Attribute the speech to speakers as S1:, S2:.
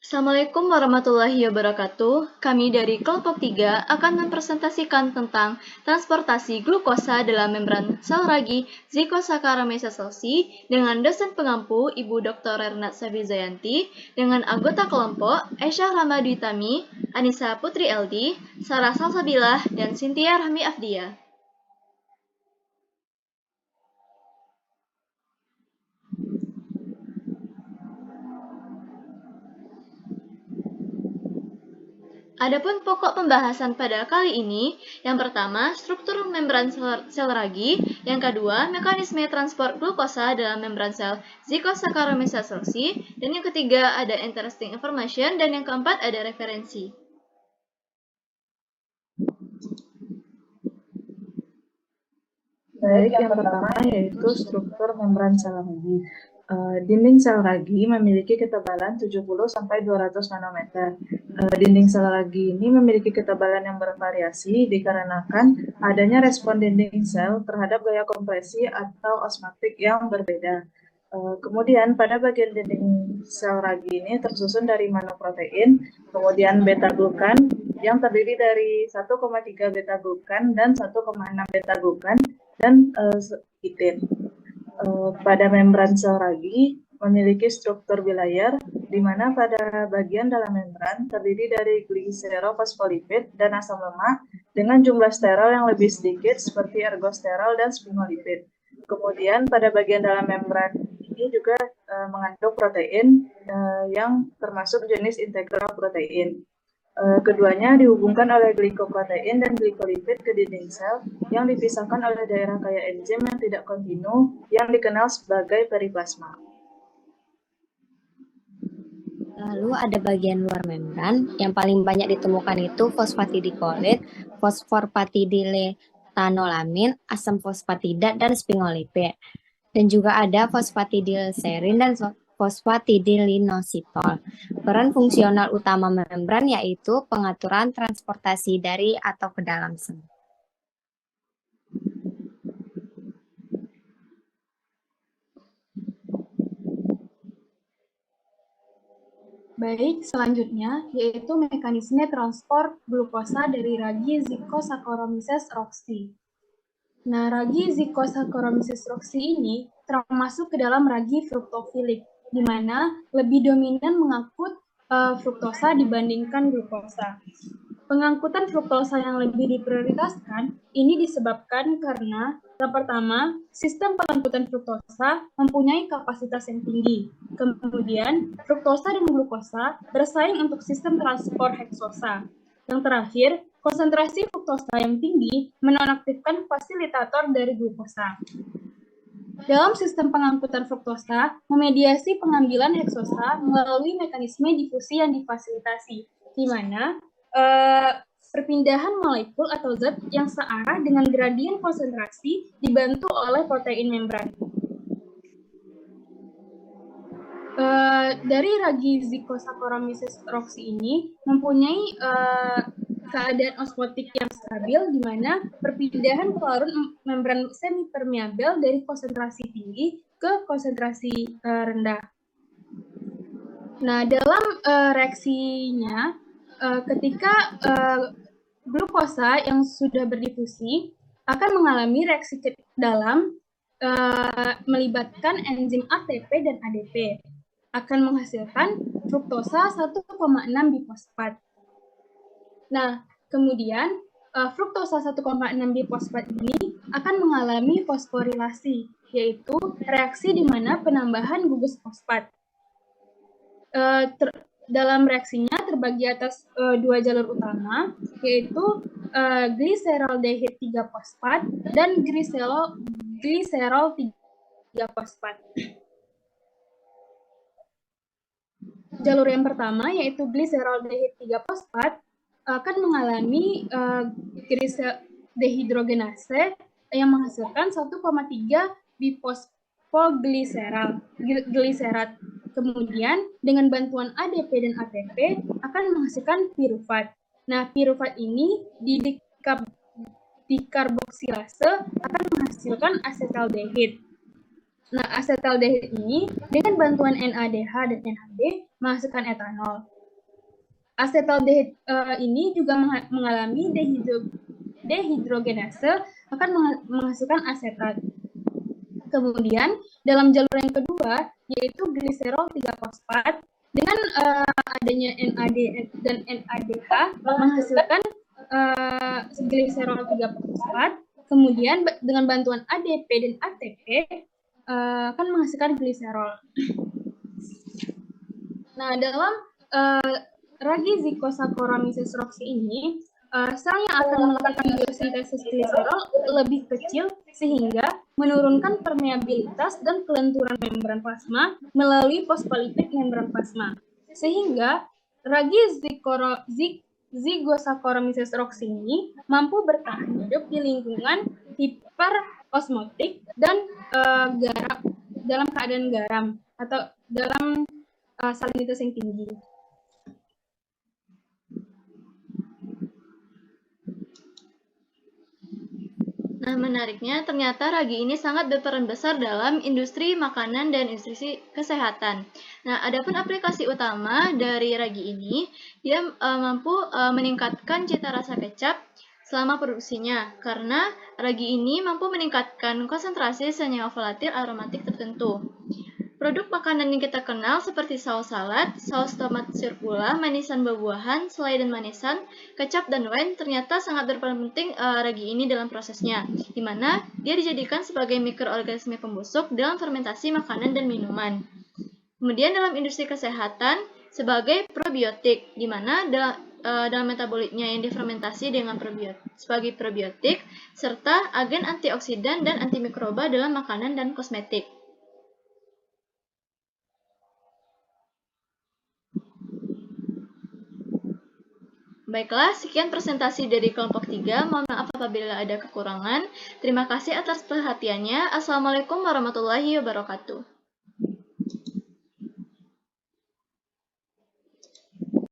S1: Assalamualaikum warahmatullahi wabarakatuh. Kami dari kelompok 3 akan mempresentasikan tentang transportasi glukosa dalam membran sel ragi Zika-Saccharomyces cerevisiae dengan dosen pengampu Ibu Dr. Renat Sabizayanti dengan anggota kelompok Aisyah Ramadwi Tami, Anissa Putri Eldi, Sarah Salsabilah, dan Cynthia Rahmi Afdia. Adapun pokok pembahasan pada kali ini, yang pertama, struktur membran sel ragi, yang kedua, mekanisme transport glukosa dalam membran sel Zika-Saccharomyces cerevisiae, dan yang ketiga ada interesting information, dan yang keempat ada referensi.
S2: Baik, yang pertama yaitu struktur membran sel ragi. Dinding sel ragi memiliki ketebalan 70-200 nanometer. Dinding sel ragi ini memiliki ketebalan yang bervariasi dikarenakan adanya respon dinding sel terhadap gaya kompresi atau osmotik yang berbeda. Kemudian pada bagian dinding sel ragi ini tersusun dari monoprotein, kemudian beta-glukan yang terdiri dari 1,3 beta-glukan dan 1,6 beta-glukan dan kitin. Pada membran sel ragi memiliki struktur bilayer, di mana pada bagian dalam membran terdiri dari gliserofosfolipid dan asam lemak dengan jumlah sterol yang lebih sedikit seperti ergosterol dan sphingolipid. Kemudian pada bagian dalam membran ini juga mengandung protein yang termasuk jenis integral protein. Keduanya dihubungkan oleh glikoprotein dan glikolipid ke dinding sel yang dipisahkan oleh daerah kaya enzim yang tidak kontinu yang dikenal sebagai periplasma.
S3: Lalu ada bagian luar membran, yang paling banyak ditemukan itu fosfatidikolit, fosforpatidilethanolamine, asam fosfatida, dan sphingolipid. Dan juga ada fosfatidilserin dan fosfatidilinositol. Peran fungsional utama membran yaitu pengaturan transportasi dari atau ke dalam sel.
S4: Baik, selanjutnya yaitu mekanisme transport glukosa dari ragi Zika-Saccharomyces cerevisiae. Nah, ragi Zika-Saccharomyces cerevisiae ini termasuk ke dalam ragi fruktofilik, di mana lebih dominan mengangkut fruktosa dibandingkan glukosa. Pengangkutan fruktosa yang lebih diprioritaskan ini disebabkan karena yang pertama, sistem pengangkutan fruktosa mempunyai kapasitas yang tinggi. Kemudian, fruktosa dan glukosa bersaing untuk sistem transport heksosa. Yang terakhir, konsentrasi fruktosa yang tinggi menonaktifkan fasilitator dari glukosa. Dalam sistem pengangkutan fruktosa, memediasi pengambilan heksosa melalui mekanisme difusi yang difasilitasi, di mana perpindahan molekul atau zat yang searah dengan gradien konsentrasi dibantu oleh protein membran. Dari ragi Zika-Saccharomyces cerevisiae ini mempunyai keadaan osmotik yang stabil, di mana perpindahan pelarut membran semipermeabel dari konsentrasi tinggi ke konsentrasi rendah. Nah, dalam reaksinya, ketika glukosa yang sudah berdifusi akan mengalami reaksi ke dalam melibatkan enzim ATP dan ADP, akan menghasilkan fruktosa 1,6 bifosfat. Nah, kemudian fruktosa 1,6 bifosfat ini akan mengalami fosforilasi, yaitu reaksi di mana penambahan gugus fosfat. Dalam reaksinya terbagi atas dua jalur utama, yaitu gliseraldehid 3-fosfat dan gliserol 3-fosfat. Jalur yang pertama, yaitu gliseraldehid 3-fosfat, akan mengalami dehidrogenase yang menghasilkan 1,3 bifosfoglycerat. Kemudian, dengan bantuan ADP dan ATP akan menghasilkan pirufat. Nah, pirufat ini di dikarboksilase akan menghasilkan asetaldehid. Nah, asetaldehid ini dengan bantuan NADH dan NAD menghasilkan etanol. ini juga mengalami dehidrogenase akan menghasilkan asetat. Kemudian dalam jalur yang kedua yaitu gliserol 3-fosfat dengan adanya NAD dan NADH menghasilkan gliserol 3-fosfat. Kemudian dengan bantuan ADP dan ATP akan menghasilkan gliserol. Nah, dalam ragi Zika-Saccharomyces roxy ini, sel yang akan melakukan biosintesis gliserol lebih kecil sehingga menurunkan permeabilitas dan kelenturan membran plasma melalui fosfolipid membran plasma. Sehingga ragi Zygossaccharomyces roxy ini mampu bertahan hidup di lingkungan hiperosmotik dan dalam keadaan garam atau dalam salinitas yang tinggi.
S1: Nah, menariknya ternyata ragi ini sangat berperan besar dalam industri makanan dan industri kesehatan. Nah, adapun aplikasi utama dari ragi ini, dia mampu meningkatkan cita rasa kecap selama produksinya, karena ragi ini mampu meningkatkan konsentrasi senyawa volatil aromatik tertentu. Produk makanan yang kita kenal seperti saus salad, saus tomat sirkula, manisan buah-buahan, selai dan manisan, kecap dan wine ternyata sangat berperan penting ragi ini dalam prosesnya, di mana dia dijadikan sebagai mikroorganisme pembusuk dalam fermentasi makanan dan minuman. Kemudian dalam industri kesehatan sebagai probiotik, di mana dalam metabolitnya yang difermentasi dengan sebagai probiotik, serta agen antioksidan dan antimikroba dalam makanan dan kosmetik. Baiklah, sekian presentasi dari kelompok 3. Mohon maaf apabila ada kekurangan. Terima kasih atas perhatiannya. Assalamualaikum warahmatullahi wabarakatuh.